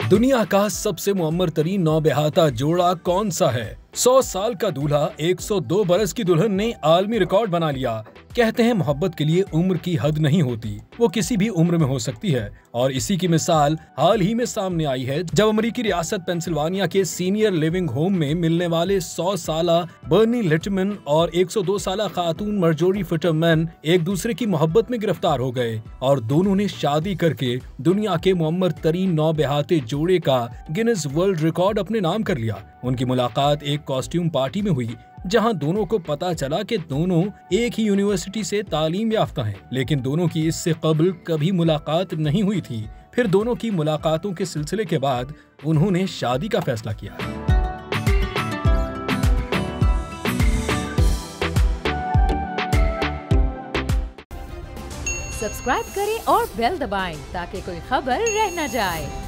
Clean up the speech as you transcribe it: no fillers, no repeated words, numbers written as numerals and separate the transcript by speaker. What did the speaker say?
Speaker 1: दुनिया का सबसे मुअम्मर तरीन नौबेहाता जोड़ा कौन सा है? 100 साल का दूल्हा 102 बरस की दुल्हन ने आलमी रिकॉर्ड बना लिया। कहते हैं मोहब्बत के लिए उम्र की हद नहीं होती, वो किसी भी उम्र में हो सकती है। और इसी की मिसाल हाल ही में सामने आई है, जब अमेरिकी रियासत पेंसिल्वानिया के सीनियर लिविंग होम में मिलने वाले 100 साला बर्नी लिटमन और 102 साला खातून मार्जोरी फिटरमैन एक दूसरे की मोहब्बत में गिरफ्तार हो गए और दोनों ने शादी करके दुनिया के मुअम्मर तरीन नौबेहाते जोड़े का गिनीज वर्ल्ड रिकॉर्ड अपने नाम कर लिया। उनकी मुलाकात एक कॉस्ट्यूम पार्टी में हुई, जहां दोनों को पता चला कि दोनों एक ही यूनिवर्सिटी से तालीम याफ्ता हैं, लेकिन दोनों की इससे कबल कभी मुलाकात नहीं हुई थी। फिर दोनों की मुलाकातों के सिलसिले के बाद उन्होंने शादी का फैसला किया।
Speaker 2: सब्सक्राइब करें और बेल दबाएं ताकि कोई खबर रह न जाए।